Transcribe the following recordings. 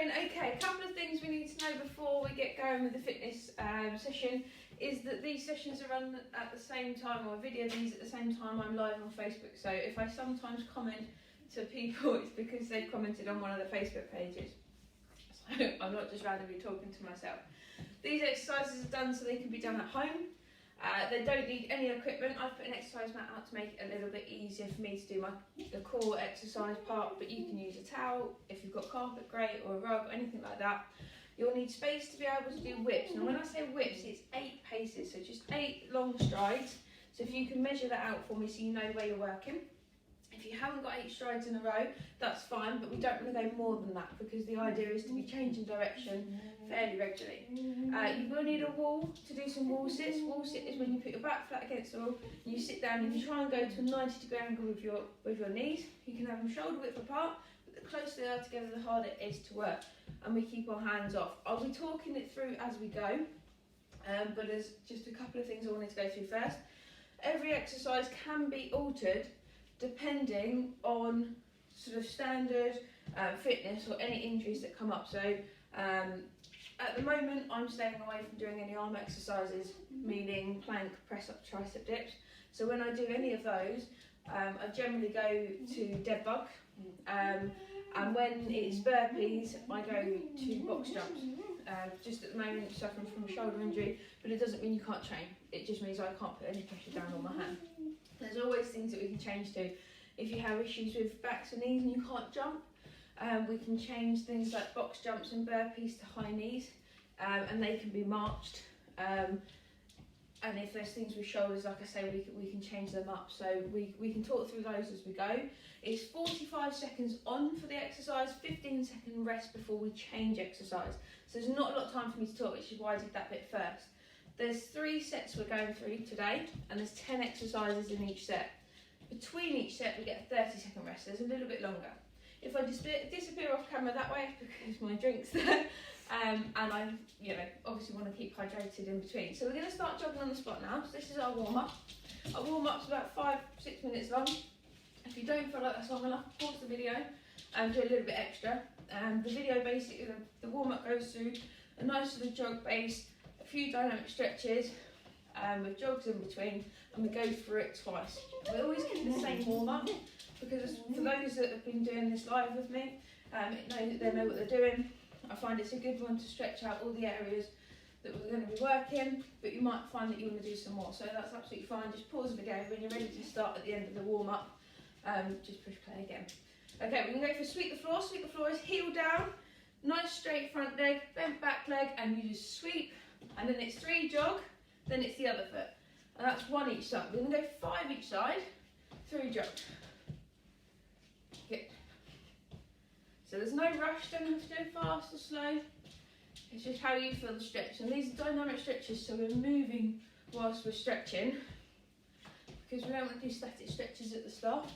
doing? Okay, a couple of things we need to know before we get going with the fitness session is that these sessions are run at the same time, or I video these at the same time I'm live on Facebook. So if I sometimes comment to people, it's because they've commented on one of the Facebook pages. So I'm not just randomly talking to myself. These exercises are done so they can be done at home. They don't need any equipment. I've put an exercise mat out to make it a little bit easier for me to do the core exercise part, but you can use a towel if you've got carpet, great, or a rug or anything like that. You'll need space to be able to do whips. Now when I say whips, it's 8 paces, so just 8 long strides. So if you can measure that out for me so you know where you're working. If you haven't got 8 strides in a row, that's fine, but we don't want to go more than that because the idea is to be changing direction fairly regularly. You will need a wall to do some wall sits. Wall sit is when you put your back flat against the wall and you sit down and you try and go to a 90-degree angle with your knees. You can have them shoulder width apart, but the closer they are together, the harder it is to work. And we keep our hands off. I'll be talking it through as we go, but there's just a couple of things I wanted to go through first. Every exercise can be altered depending on sort of standard fitness or any injuries that come up. So at the moment I'm staying away from doing any arm exercises, meaning plank, press up, tricep dips. So when I do any of those, I generally go to dead bug, and when it's burpees I go to box jumps. Just at the moment suffering from a shoulder injury, but it doesn't mean you can't train, it just means I can't put any pressure down on my hand. There's always things that we can change to. If you have issues with backs and knees and you can't jump, we can change things like box jumps and burpees to high knees, and they can be marched. And if there's things with shoulders, like I say, we can change them up. So we can talk through those as we go. It's 45 seconds on for the exercise, 15-second rest before we change exercise. So there's not a lot of time for me to talk, which is why I did that bit first. There's 3 sets we're going through today, and there's 10 exercises in each set. Between each set, we get a 30-second rest. There's a little bit longer. If I disappear off camera that way, it's because my drink's there, and I, obviously want to keep hydrated in between. So we're going to start jogging on the spot now. So this is our warm-up. Our warm-up's about 5-6 minutes long. If you don't feel like that's long enough, pause the video and do a little bit extra. The video basically, the warm-up goes through a nice sort of jog base, a few dynamic stretches with jogs in between, and we go through it twice. We always keep the same warm-up because for those that have been doing this live with me, they know what they're doing. I find it's a good one to stretch out all the areas that we're going to be working, but you might find that you want to do some more, so that's absolutely fine. Just pause the video when you're ready to start at the end of the warm-up. Just push play again. Okay, we're going to go for sweep the floor. Sweep the floor is heel down, nice straight front leg, bent back leg, and you just sweep, and then it's 3 jog, then it's the other foot, and that's 1 each side. We're going to go 5 each side, 3 jog. Good. So there's no rush, don't have to go fast or slow, it's just how you feel the stretch. And these are dynamic stretches, so we're moving whilst we're stretching, because we don't want to do static stretches at the start.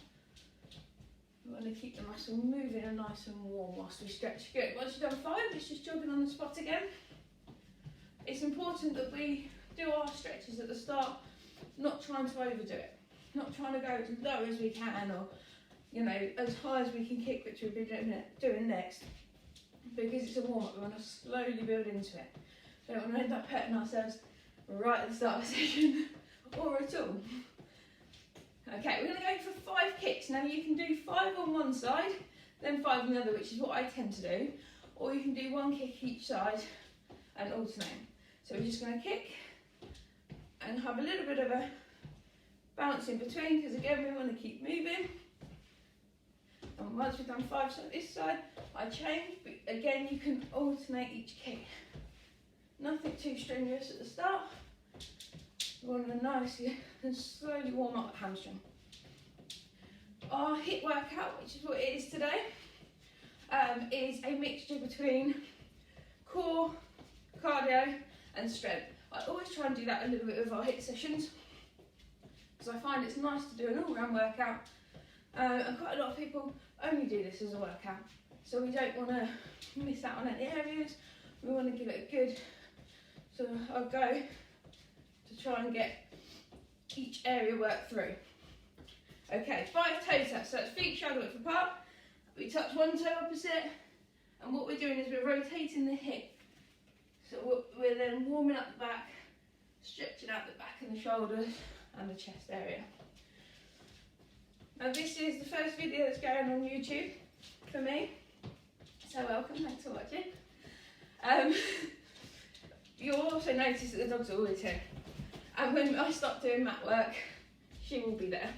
We want to keep the muscle moving and nice and warm whilst we stretch. Good. Once you've done 5, it's just jogging on the spot again. It's important that we do our stretches at the start, not trying to overdo it, not trying to go as low as we can, or as high as we can kick, which we'll be doing next, because it's a warm-up. We want to slowly build into it. We don't want to end up hurting ourselves right at the start of the session or at all. Okay, we're going to go for 5 kicks. Now you can do 5 on one side, then 5 on the other, which is what I tend to do, or you can do 1 kick each side and alternate. So we're just going to kick and have a little bit of a bounce in between, because again we want to keep moving. And once we've done 5 on this side, I change, but again you can alternate each kick. Nothing too strenuous at the start. We want to nicely and slowly warm up the hamstring. Our HIIT workout, which is what it is today, is a mixture between core, cardio and strength. I always try and do that a little bit with our HIIT sessions, because I find it's nice to do an all-round workout, and quite a lot of people only do this as a workout, so we don't want to miss out on any areas. We want to give it a good sort of go to try and get each area worked through. Okay, 5 toe taps, so that's feet shoulder width apart. We touch one toe opposite And what we're doing is we're rotating the hip. So we're then warming up the back, stretching out the back and the shoulders and the chest area. Now this is the first video that's going on YouTube for me. So welcome, thanks for watching. You'll also notice that the dog's always here. And when I stop doing mat work, she will be there.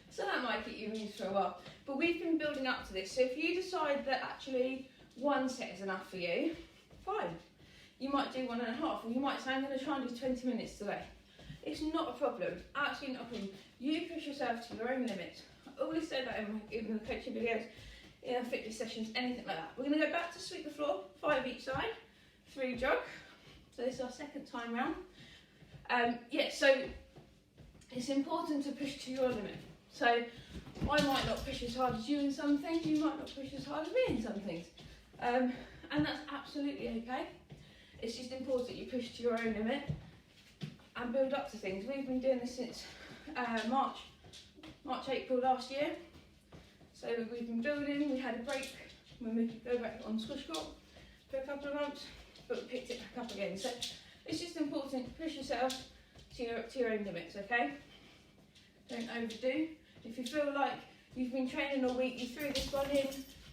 So that might keep you amused for a while. But we've been building up to this. So if you decide that actually one set is enough for you, fine. You might do 1.5, or you might say, I'm going to try and do 20 minutes today. It's not a problem, absolutely not a problem. You push yourself to your own limits. I always say that in the coaching videos, in our fitness sessions, anything like that. We're going to go back to sweep the floor, 5 each side, 3 jog. So this is our second time round. So it's important to push to your limit. So I might not push as hard as you in some things, you might not push as hard as me in some things. And that's absolutely okay. It's just important you push to your own limit and build up to things. We've been doing this since March, April last year. So we've been building, we had a break when we could go back on squash court for a couple of months, but we picked it back up again. So it's just important to push yourself to your own limits, okay? Don't overdo. If you feel like you've been training all week, you threw this one in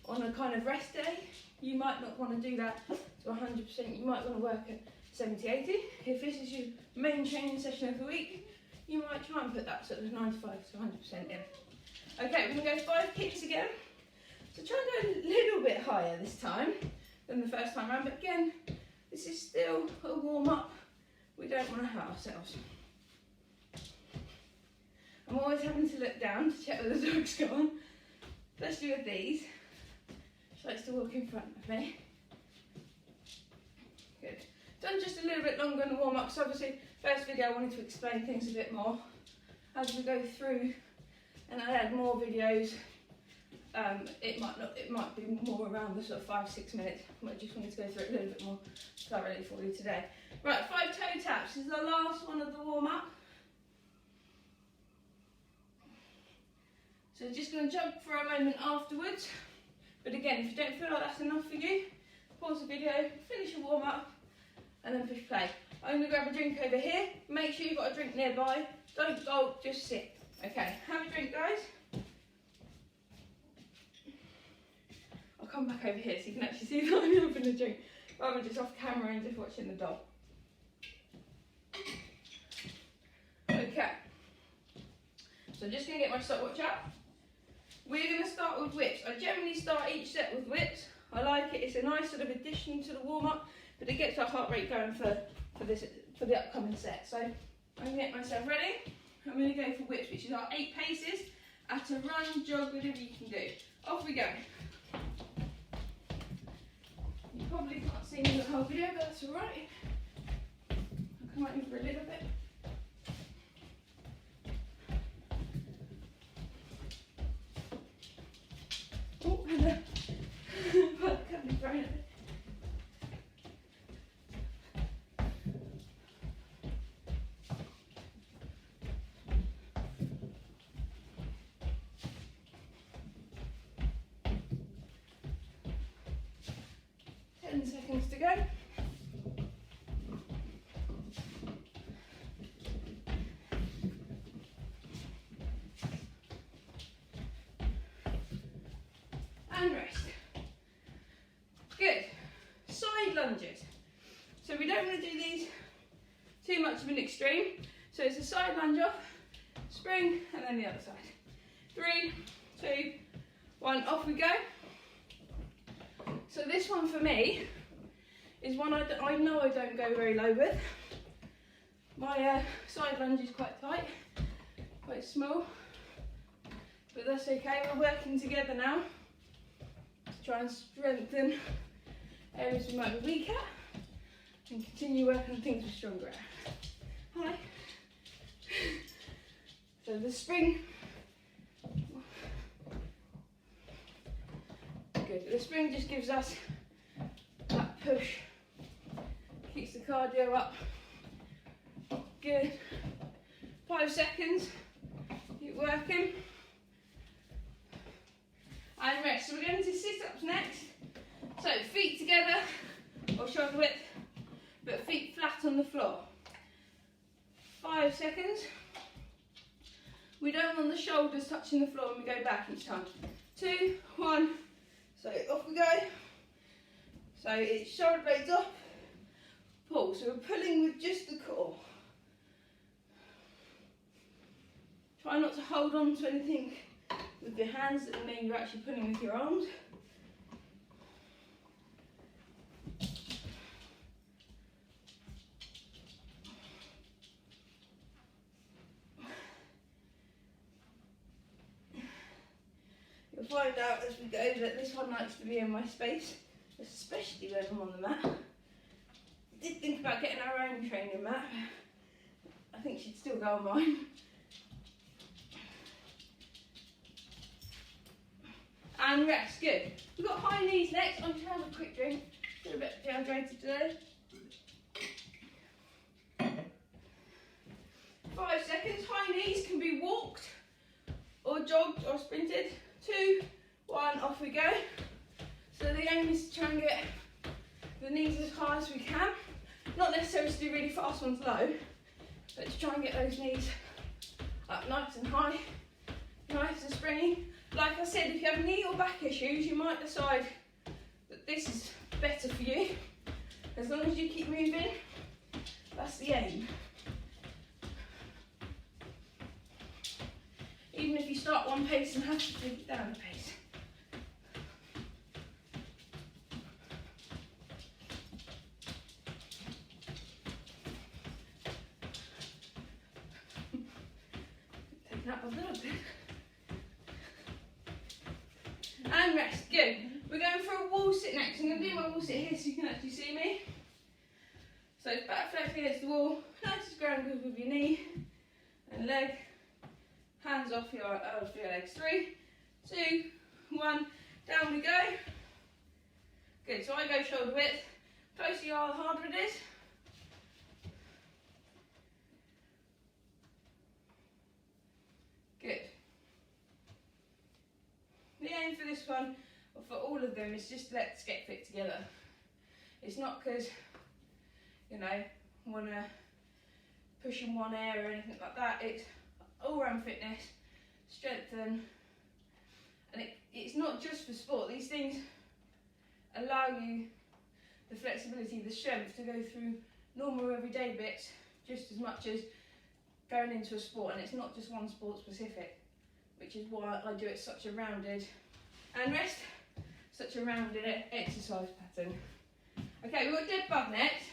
on a kind of rest day, you might not want to do that to 100%. You might want to work at 70, 80. If this is your main training session of the week, you might try and put that sort of 95 to 100% in. Okay, we're going to go 5 kicks again. So try and go a little bit higher this time than the first time around, but again, this is still a warm up. We don't want to hurt ourselves. I'm always having to look down to check where the dog's gone, especially with these. She likes to walk in front of me. Good. Done just a little bit longer in the warm up, so obviously first video I wanted to explain things a bit more. As we go through and I add more videos, it might be more around the sort of 5-6 minutes. I just wanted to go through it a little bit more thoroughly for you today. Right, 5 toe taps. This is the last one of the warm up. So just going to jump for a moment afterwards. But again, if you don't feel like that's enough for you, pause the video, finish your warm up, and then push play. I'm going to grab a drink over here. Make sure you've got a drink nearby. Don't gulp, just sit. Okay, have a drink, guys. I'll come back over here so you can actually see that I'm having a drink, rather than just off camera and just watching the dog. Okay, so I'm just going to get my stopwatch out. We're going to start with whips. I generally start each set with whips. I like it. It's a nice sort of addition to the warm-up, but it gets our heart rate going for the upcoming set. So I'm going to get myself ready. I'm going to go for whips, which is our 8 paces at a run, jog, whatever you can do. Off we go. You probably can't see me the whole video, but that's all right. I'll come out in for a little bit. Oh, hello. Can't be thrown at me. Seconds to go. And rest. Good. Side lunges. So we don't want to do these too much of an extreme. So it's a side lunge off, spring, and then the other side. 3, 2, 1, off we go. So this one for me is one I know I don't go very low with. My side lunge is quite tight, quite small, but that's okay. We're working together now to try and strengthen areas we might be weak at and continue working on things we're stronger at. Hi. So the spring. Good. The spring just gives us that push, keeps the cardio up. Good. 5 seconds. Keep working. And rest. So we're going to sit-ups next. So feet together or shoulder width, but feet flat on the floor. 5 seconds. We don't want the shoulders touching the floor when we go back each time. 2, 1. So off we go. So it's shoulder blades up, pull. So we're pulling with just the core. Try not to hold on to anything with your hands, that will mean you're actually pulling with your arms. You'll find out as we go that this one likes to be in my space, especially when I'm on the mat. I did think about getting our own training mat. I think she'd still go on mine. And rest, good. We've got high knees next. I'm just going to have a quick drink. Feel a bit dehydrated today. 5 seconds. High knees can be walked or jogged or sprinted. 2, 1, off we go. So the aim is to try and get the knees as high as we can. Not necessarily to do really fast ones low, but to try and get those knees up nice and high, nice and springy. Like I said, if you have knee or back issues, you might decide that this is better for you. As long as you keep moving, that's the aim. Even if you start one pace and have to take it down a pace. Take that a little bit. And rest, good. We're going for a wall sit next. I'm going to do my wall sit here so you can actually see me. So back flex against the wall, nice and grounded with your knee and leg. Hands off your legs. 3, 2, 1, down we go. Good, so I go shoulder width. Closer you are, the harder it is. Good. The aim for this one, or for all of them, is just let's get fit together. It's not because, you know, want to push in one area or anything like that. It's all-round fitness, strengthen, and it's not just for sport. These things allow you the flexibility, the strength to go through normal everyday bits just as much as going into a sport, and it's not just one sport specific, which is why I do it such a rounded, and rest, such a rounded exercise pattern. Okay, we've got dead bug next.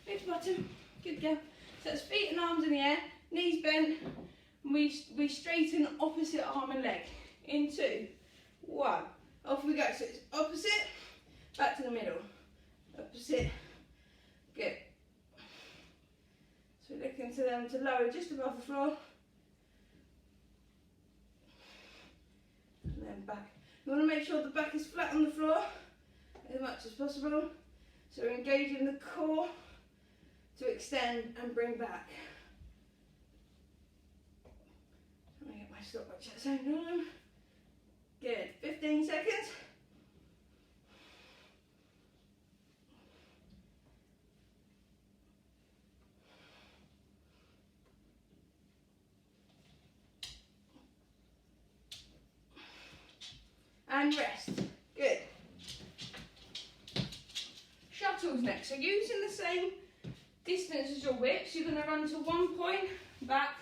Lift bottom, good girl. So it's feet and arms in the air, knees bent. We straighten opposite arm and leg. In 2, 1, off we go. So it's opposite, back to the middle. Opposite, good. So we're looking to them to lower just above the floor. And then back. You want to make sure the back is flat on the floor as much as possible. So we're engaging the core to extend and bring back. I'm going to get my stopwatch at the same time. Good, 15 seconds. And rest. Good. Shuttles next. So using the same distance as your whips, you're going to run to 1 point, back,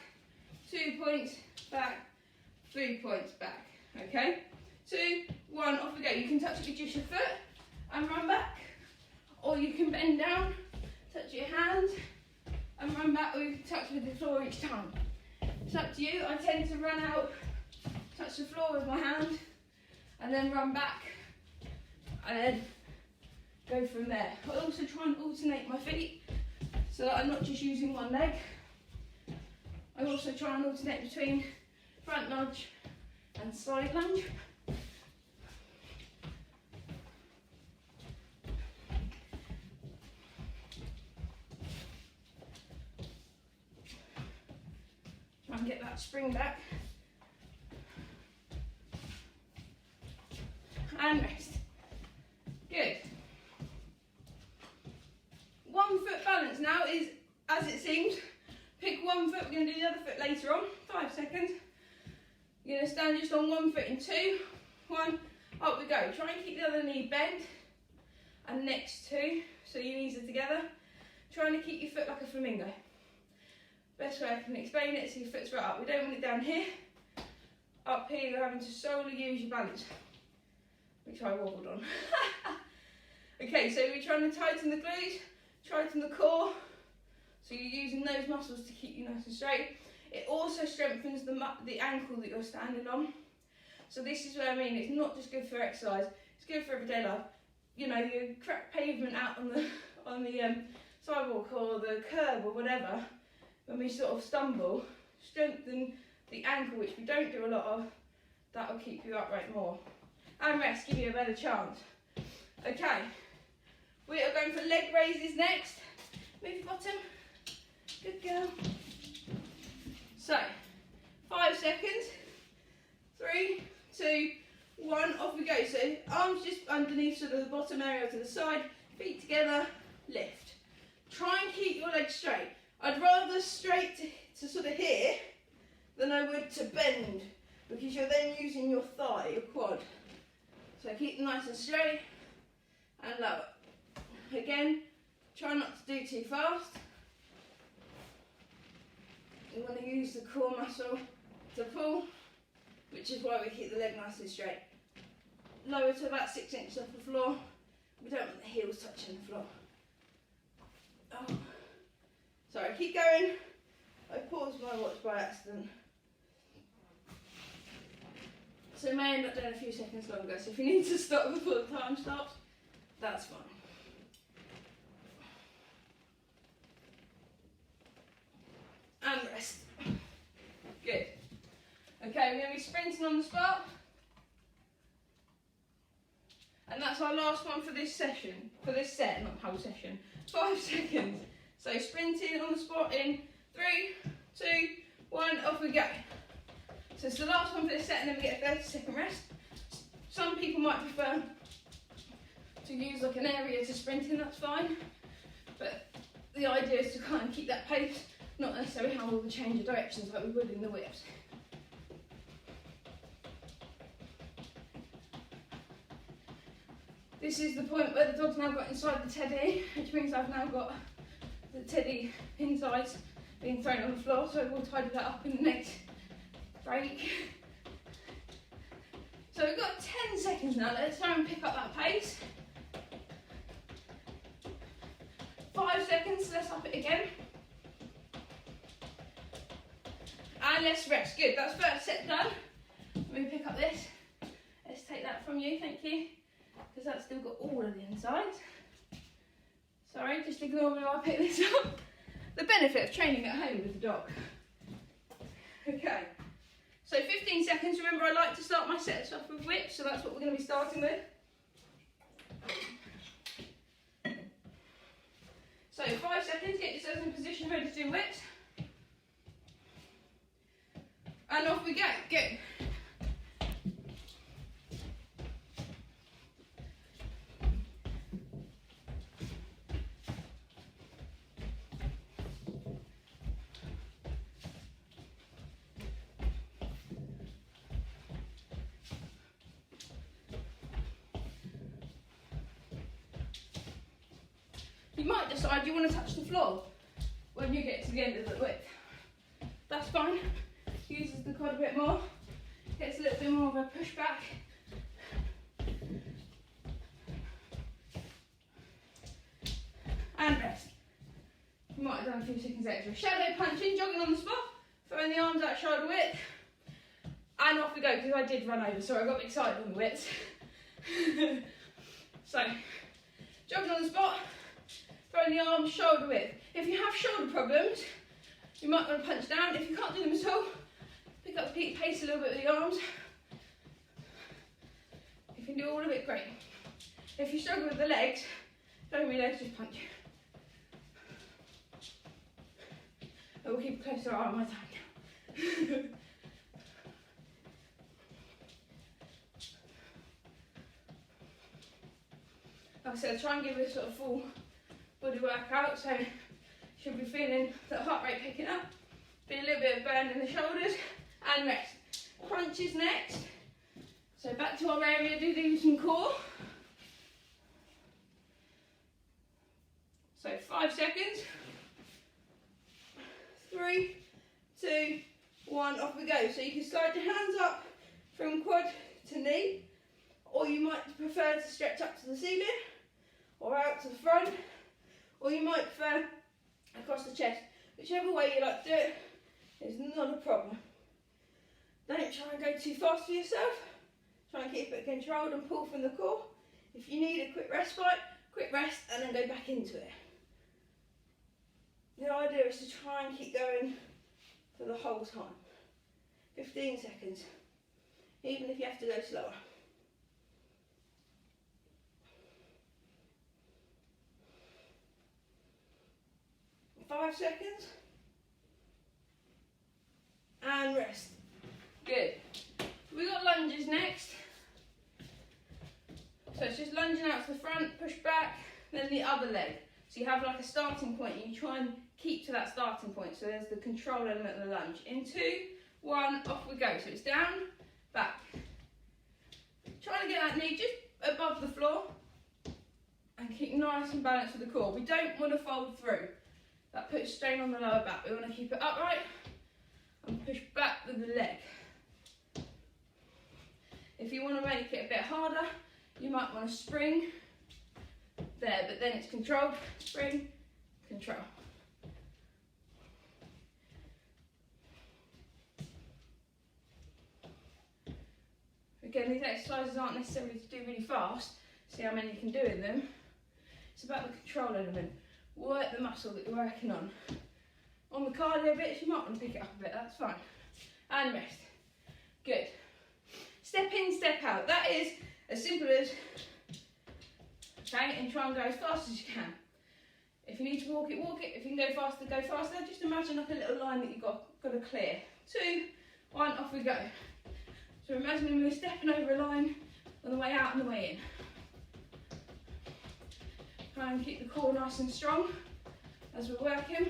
2 points, back, 3 points, back. Okay? 2, 1, off we go. You can touch it with just your foot and run back, or you can bend down, touch your hands and run back, or you can touch with the floor each time. It's up to you. I tend to run out, touch the floor with my hand, and then run back, and then go from there. I also try and alternate my feet so that I'm not just using one leg. I also try and alternate between front lunge and side lunge. Try and get that spring back. now is, as it seems, pick one foot, we're going to do the other foot later on, 5 seconds. You're going to stand just on one foot in 2, 1, up we go. Try and keep the other knee bent and next to, so your knees are together. Trying to keep your foot like a flamingo. Best way I can explain it is your foot's right up. We don't want it down here. Up here you're having to solely use your balance, which I wobbled on. Okay, so we're trying to tighten the glutes, tighten the core, so you're using those muscles to keep you nice and straight. It also strengthens the ankle that you're standing on. So this is what I mean, it's not just good for exercise, it's good for everyday life. You know, you crack pavement out on the sidewalk or the curb or whatever, when we sort of stumble, strengthen the ankle, which we don't do a lot of, that will keep you upright more. And rest, give you a better chance. Okay, we are going for leg raises next. Move your bottom, good girl. So, 5 seconds, 3, 2, 1, off we go. So arms just underneath, sort of the bottom area to the side, feet together, lift. Try and keep your legs straight. I'd rather straight to sort of here than I would to bend, because you're then using your thigh, your quad. So keep them nice and straight and lower. Again, try not to do too fast. You want to use the core muscle to pull, which is why we keep the leg nice and straight. Lower to about 6 inches off the floor. We don't want the heels touching the floor. Oh. Sorry, keep going. I paused my watch by accident. So it may end up doing a few seconds longer, so if you need to stop before the time stops, that's fine. And rest. Good. Okay, we're going to be sprinting on the spot. And that's our last one for this session, for this set, not whole session. 5 seconds. So sprinting on the spot in 3, 2, 1, off we go. So it's the last one for this set and then we get a 30-second rest. Some people might prefer to use like an area to sprint in, that's fine. But the idea is to kind of keep that pace, not necessarily have all the change of directions like we would in the whips. This is the point where the dog's now got inside the teddy, which means I've now got the teddy insides being thrown on the floor, so we'll tidy that up in the next break. So we've got 10 seconds now, let's try and pick up that pace. 5 seconds, let's up it again. And let's rest, good, that's first set done. Let me pick up this. Let's take that from you, thank you. Because that's still got all of the insides. Sorry, just ignore me while I pick this up. The benefit of training at home with the dog. Okay, so 15 seconds. Remember, I like to start my sets off with whips, so that's what we're going to be starting with. So 5 seconds, get yourselves in position, ready to do whips. And off we go, good. You might decide you want to touch the floor when you get to the end of the width. That's fine. Uses the quad a bit more. Gets a little bit more of a push back. And rest. You might have done a few seconds extra. Shadow punching, jogging on the spot, throwing the arms out shoulder width. And off we go, because I did run over, so I got excited on the widths. So, jogging on the spot. Throwing the arms shoulder width. If you have shoulder problems, you might want to punch down. If you can't do them at all, pick up the pace a little bit with the arms. If you can do all of it, great. If you struggle with the legs, don't relax, just punch. I will keep a closer eye on my time now. Like I said, try and give it a sort of full body workout, so Should be feeling the heart rate picking up. Feel a little bit of burn in the shoulders, and rest. Crunches next. So back to our area, do some core. So 5 seconds. 3, 2, 1, off we go. So you can slide your hands up from quad to knee, or you might prefer to stretch up to the ceiling, or out to the front, or you might prefer across the chest. Whichever way you like to do it is not a problem. Don't try and go too fast for yourself. Try and keep it controlled and pull from the core. If you need a quick respite, quick rest and then go back into it. The idea is to try and keep going for the whole time. 15 seconds, even if you have to go slower. 5 seconds. And rest. Good. We've got lunges next. So it's just lunging out to the front, push back, then the other leg. So you have like a starting point and you try and keep to that starting point. So there's the control element of the lunge. In 2, 1, off we go. So it's down, back. Trying to get that knee just above the floor and keep nice and balanced with the core. We don't want to fold through. That puts strain on the lower back. We want to keep it upright and push back with the leg. If you want to make it a bit harder, you might want to spring there, but then it's controlled, spring, control. Again, these exercises aren't necessarily to do really fast. See how many you can do in them. It's about the control element. Work the muscle that you're working on. On the cardio bits, you might want to pick it up a bit, that's fine. And rest. Good. Step in, step out. That is as simple as, okay, and try and go as fast as you can. If you need to walk it, walk it. If you can go faster, go faster. Just imagine like a little line that you've got to clear. 2, 1, off we go. So imagine we're stepping over a line on the way out and the way in. Try and keep the core nice and strong as we're working,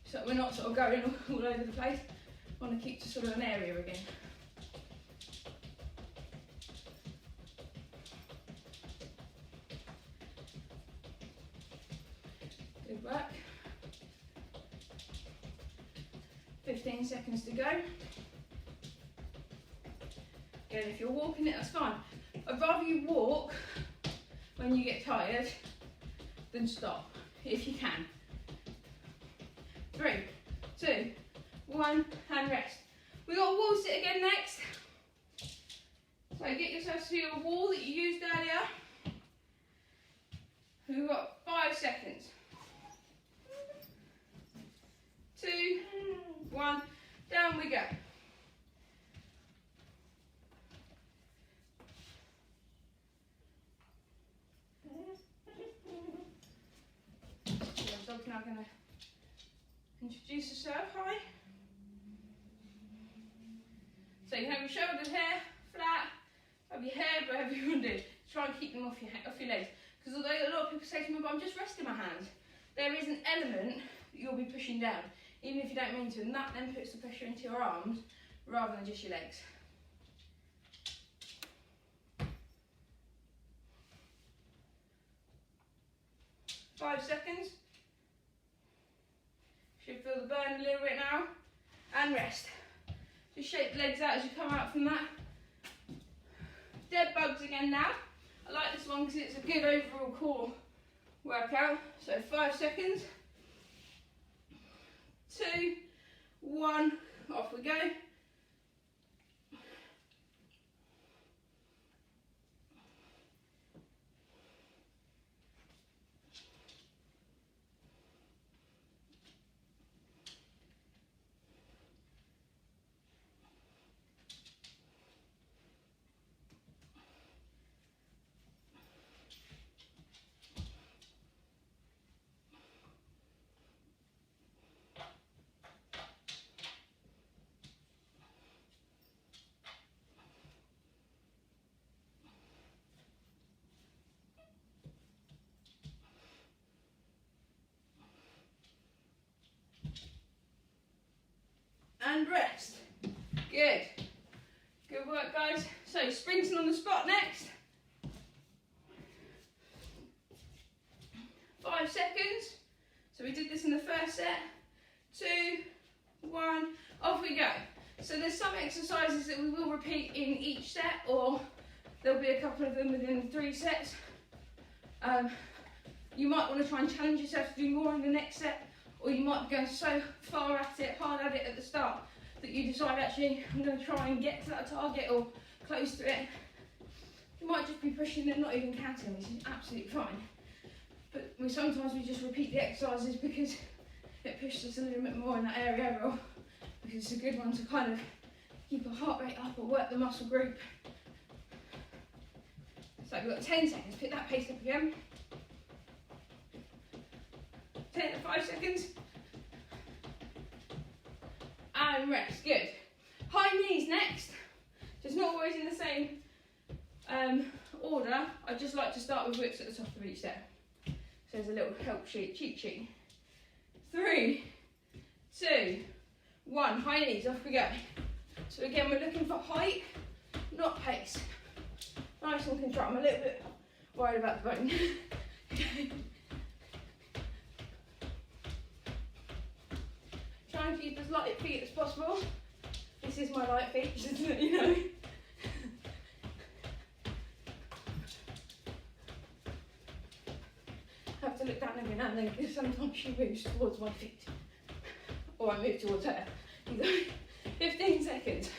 so we're not sort of going all over the place. Want to keep to sort of an area again. Good work. 15 seconds to go. Again, if you're walking it, that's fine. I'd rather you walk when you get tired than stop, if you can. 3, 2, 1, and rest. We got a wall sit again next. So get yourself to your wall that you used earlier. We've got 5 seconds. 2, 1, down we go. Dog's now going to introduce herself. Hi. So you have your shoulders here, flat, have your head, whatever you want to do. Try and keep them off your legs. Because although a lot of people say to me, but I'm just resting my hands, there is an element that you'll be pushing down, even if you don't mean to, and that then puts the pressure into your arms rather than just your legs. Five seconds. Should feel the burn a little bit now. And rest. Just shake the legs out as you come out from that. Dead bugs again now. I like this one because it's a good overall core workout. So 5 seconds. 2, 1, off we go. and rest. Good. Good work, guys. So sprinting on the spot next. 5 seconds. So we did this in the first set. 2, 1, off we go. So there's some exercises that we will repeat in each set, or there'll be a couple of them within 3 sets. You might want to try and challenge yourself to do more in the next set, or you might go so far at it, hard at it at the start, that you decide actually I'm going to try and get to that target or close to it. You might just be pushing and not even counting, which is absolutely fine. But sometimes we just repeat the exercises because it pushes us a little bit more in that area overall, because it's a good one to kind of keep our heart rate up or work the muscle group. So we've got 10 seconds, pick that pace up again. 10 to 5 seconds. And rest, good. High knees next. Just not always in the same order. I just like to start with whips at the top of each set. So there's a little help sheet, cheat sheet. 3, 2, 1, high knees, off we go. So again, we're looking for height, not pace. Nice and control. I'm a little bit worried about the bone. Try and keep as light feet as possible. This is my light feet, just to let you know. I have to look down every now and then because sometimes she moves towards my feet. Or I move towards her. 15 seconds.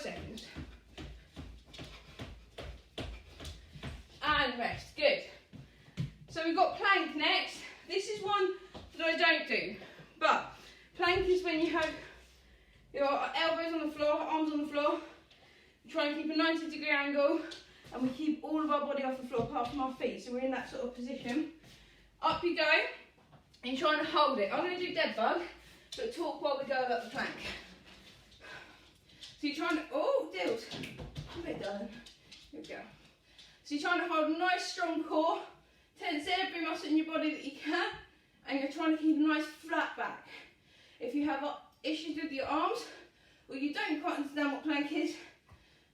Seconds. And rest, good. So we've got plank next. This is one that I don't do, but plank is when you have your elbows on the floor, arms on the floor. You try and keep a 90-degree angle, and we keep all of our body off the floor apart from our feet, so we're in that sort of position. Up you go, and you're trying to hold it. I'm going to do dead bug, but talk while we go about the plank. So you're trying to, oh, Dills, a bit done. Here we go. So you're trying to hold a nice strong core, tense every muscle in your body that you can, and you're trying to keep a nice flat back. If you have issues with your arms, or you don't quite understand what plank is,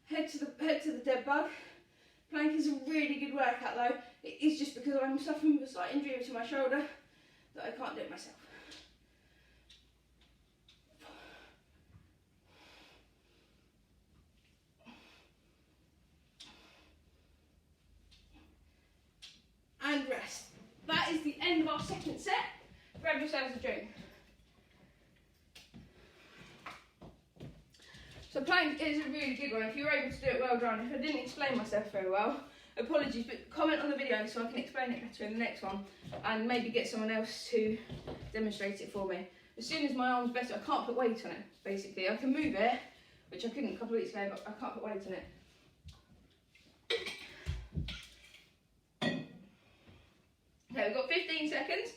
head to the dead bug. Plank is a really good workout though. It is just because I'm suffering with a slight injury to my shoulder that I can't do it myself. And rest. That is the end of our second set. Grab yourselves a drink. So plank is a really good one. If you're able to do it well done. If I didn't explain myself very well, apologies, but comment on the video so I can explain it better in the next one and maybe get someone else to demonstrate it for me. As soon as my arm's better, I can't put weight on it, basically. I can move it, which I couldn't a couple of weeks ago, but I can't put weight on it. Okay, we've got 15 seconds.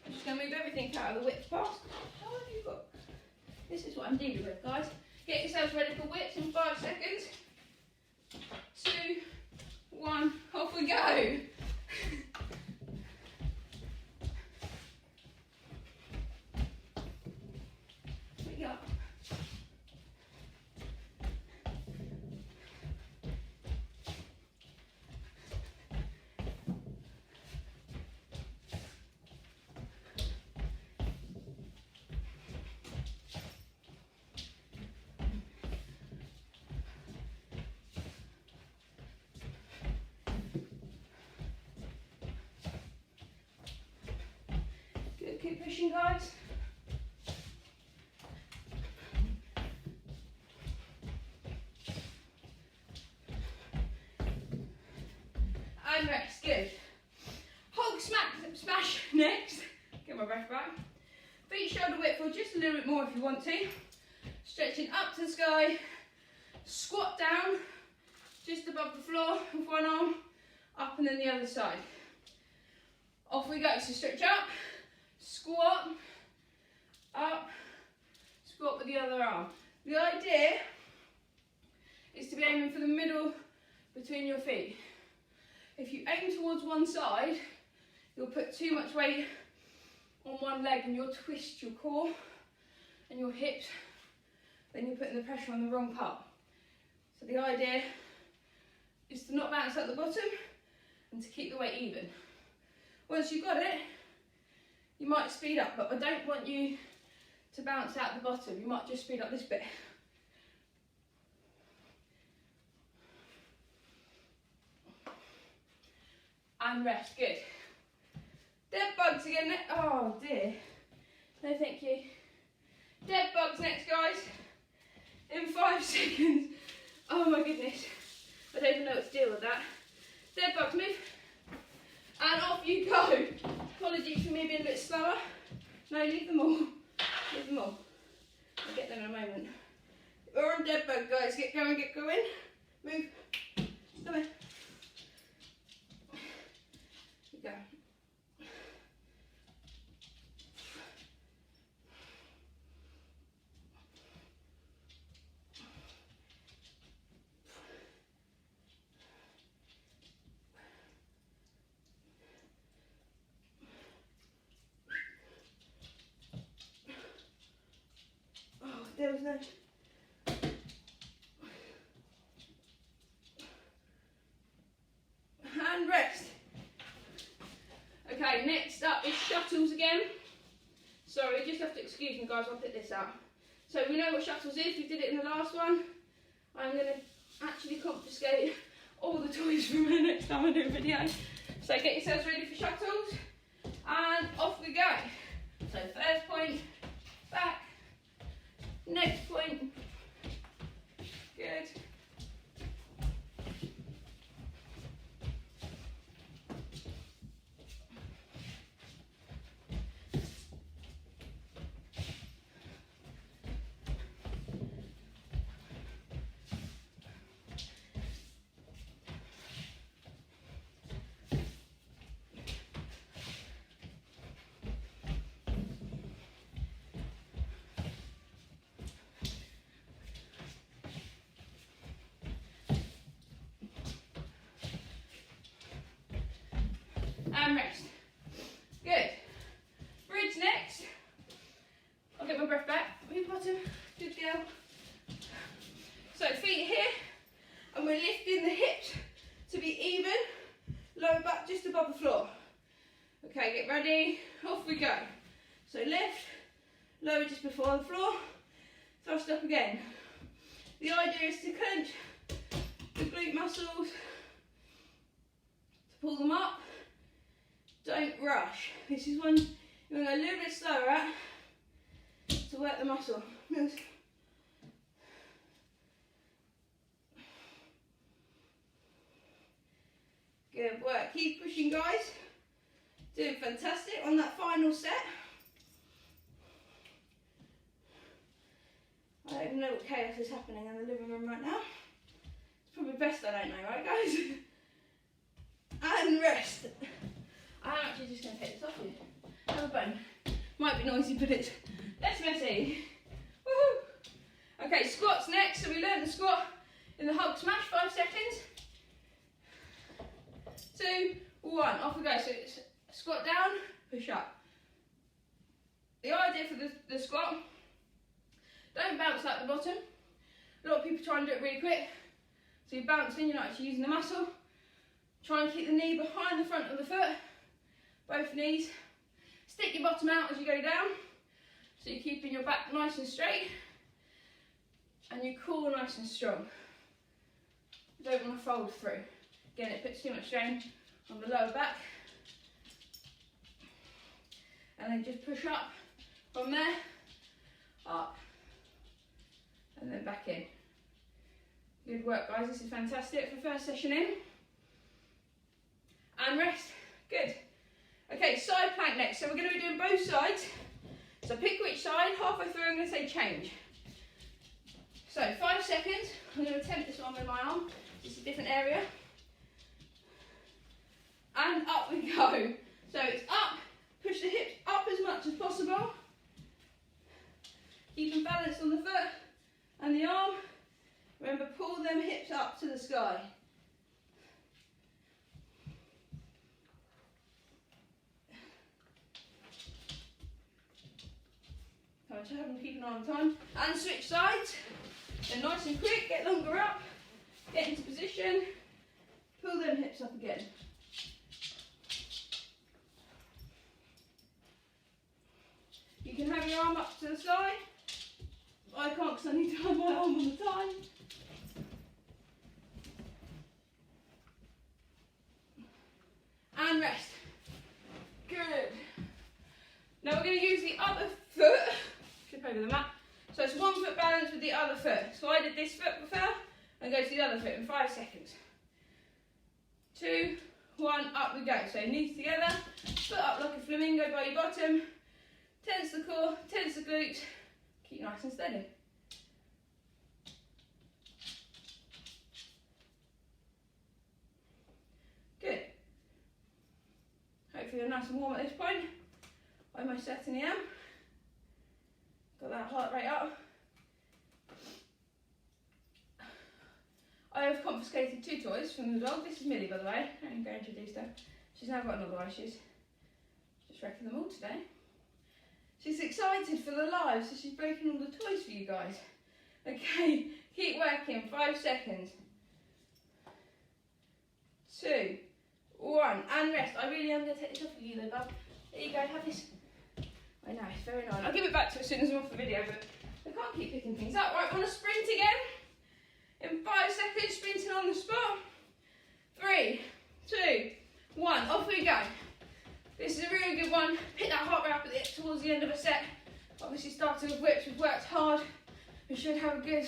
I'm just going to move everything out of the whips past. How long have you got? This is what I'm dealing with, guys. Get yourselves ready for whips in 5 seconds. 2, 1, off we go. We go. Keep pushing, guys. And rest, good. Hulk smash next. Get my breath back. Feet shoulder width or just a little bit more if you want to. Stretching up to the sky. Squat down just above the floor with one arm. Up and then the other side. Off we go. So stretch up. Squat, up, squat with the other arm. The idea is to be aiming for the middle between your feet. If you aim towards one side, you'll put too much weight on one leg and you'll twist your core and your hips, then you're putting the pressure on the wrong part. So the idea is to not bounce at the bottom and to keep the weight even. Once you've got it, you might speed up, but I don't want you to bounce out the bottom. You might just speed up this bit. And rest, good. Dead bugs again, oh dear. No thank you. Dead bugs next, guys. In 5 seconds. Oh my goodness. I don't even know what to deal with that. Dead bugs, move. And off you go. Apologies for me being a bit slower. No, leave them all. Leave them all. I'll get them in a moment. We're on dead bug, guys. Get going, get going. Move. Come in. Go. Oh, there was no. And rest. Okay, next up is shuttles again. Sorry, just have to excuse me, guys, I'll pick this up. So we know what shuttles is, we did it in the last one. I'm going to actually confiscate all the toys from the next time I do a video. So get yourselves ready for shuttles, and off we go. So first point, back, next point, good. And rest. Good. Bridge next. I'll get my breath back. Move bottom. Good girl. So feet here, and we're lifting the hips to be even. Lower back just above the floor. Okay, get ready. Off we go. So lift, lower just before the floor, thrust up again. The idea is to clench the glute muscles, to pull them up. Don't rush. This is one you're going to go a little bit slower at to work the muscle. Good work. Keep pushing, guys. Doing fantastic on that final set. I don't even know what chaos is happening in the living room right now. It's probably best I don't know, right, guys? And rest. I'm actually just going to take this off you. Have a bone. Might be noisy, but it's less messy. Woohoo! Okay, squats next. So we learned the squat in the Hulk smash, 5 seconds. 2, 1, off we go. So it's squat down, push up. The idea for the squat, don't bounce out the bottom. A lot of people try and do it really quick. So you're bouncing, you're not actually using the muscle. Try and keep the knee behind the front of the foot. Both knees. Stick your bottom out as you go down. So you're keeping your back nice and straight. And your core nice and strong. You don't want to fold through. Again, it puts too much strain on the lower back. And then just push up from there, up, and then back in. Good work, guys. This is fantastic for first session in. And rest. Good. Okay, side plank next. So we're going to be doing both sides. So pick which side. Halfway through, I'm going to say change. So 5 seconds. I'm going to attempt this one with my arm. It's a different area. And up we go. So it's up. Push the hips up as much as possible. Keep them balanced on the foot and the arm. Remember, pull them hips up to the sky. I'm just having to keep an eye on time. And switch sides. Then nice and quick, get longer up, get into position, pull them hips up again. You can have your arm up to the side. I can't because I need to have my arm on the time. And rest. Good. Now we're going to use the other foot, flip over the mat. So it's 1 foot balance with the other foot. So I did this foot before and go to the other foot in 5 seconds. 2, 1, up we go. So knees together, foot up like a flamingo by your bottom. Tense the core, tense the glutes. Keep nice and steady. Good. Hopefully you're nice and warm at this point. I most certainly am. Got that heart rate up. I have confiscated 2 toys from the dog. This is Millie, by the way. I'm going to introduce her. She's now got another one. She's just wrecking them all today. She's excited for the live, so she's breaking all the toys for you guys. Okay, keep working. 5 seconds. 2, 1, and rest. I really am going to take this off of you though, bub. There you go, have this. I know, it's very nice. I'll give it back to her as soon as I'm off the video, but I can't keep picking things up. Right, want to sprint again? In 5 seconds, sprinting on the spot. 3, 2, 1, off we go. This is a really good one. Pick that heart rate up towards the end of a set. Obviously starting with whips, we've worked hard. We should have a good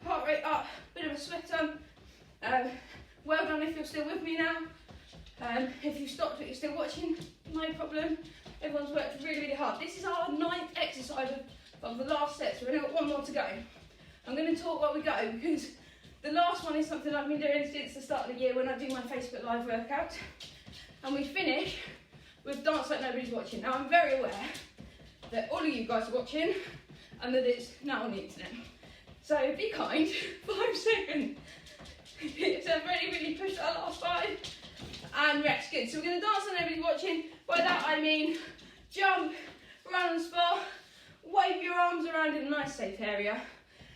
heart rate up, bit of a sweat on. Well done if you're still with me now. If you've stopped but you're still watching, no problem. Everyone's worked really, really hard. This is our 9th exercise of the last set, so we've only got 1 more to go. I'm going to talk while we go because the last one is something I've been doing since the start of the year when I do my Facebook Live workout. And we finish with Dance Like Nobody's Watching. Now I'm very aware that all of you guys are watching and that it's now on the internet. So be kind, 5 seconds. So really, really push that last 5 and rest. Good. So we're going to dance like nobody's watching. By that I mean jump, run on the spot, wave your arms around in a nice safe area.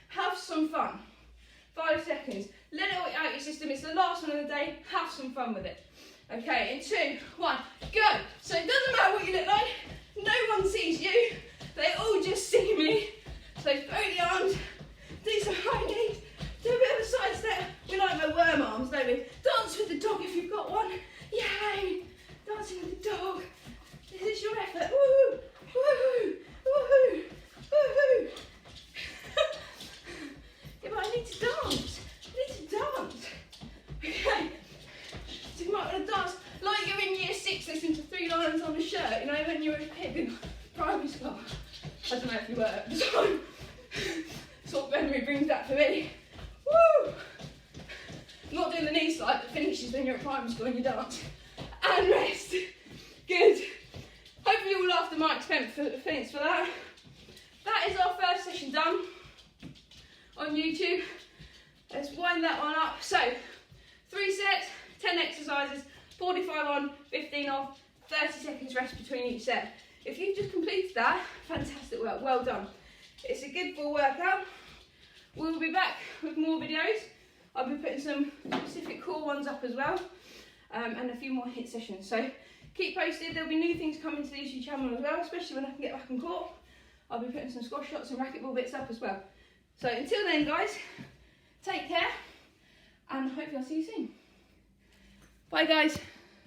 Have some fun. 5 seconds. Let it all out your system. It's the last one of the day. Have some fun with it. Okay, in 2, 1, go. So it doesn't matter what you look like. No one sees you. They all just see me. So throw the arms, do some high knees, do a bit of a side step. We like my worm arms, don't we? Dance with the dog if you've got one. Yay! Dancing with the dog. This is your effort. Woohoo! Woohoo! Woohoo! Woohoo! Yeah, but I need to dance. I need to dance. Okay. So you might want to dance like you're in year 6 listening to 3 lines on a shirt, you know, when you were a kid in primary school. I don't know if you were at the time. Sort of memory brings that for me. Woo! Not doing the knee slide that finishes when you're at primary school and you dance. And rest. Good. Hopefully you all laughed at my expense for that. That is our first session done on YouTube. Let's wind that one up. So, 3 sets, 10 exercises, 45 on, 15 off, 30 seconds rest between each set. If you've just completed that, fantastic work, well done. It's a good full workout. We'll be back with more videos. I'll be putting some specific core ones up as well, and a few more HIIT sessions. So keep posted, there'll be new things coming to the YouTube channel as well, especially when I can get back on court. I'll be putting some squash shots and racquetball bits up as well. So until then guys, take care, and hopefully I'll see you soon. Bye guys.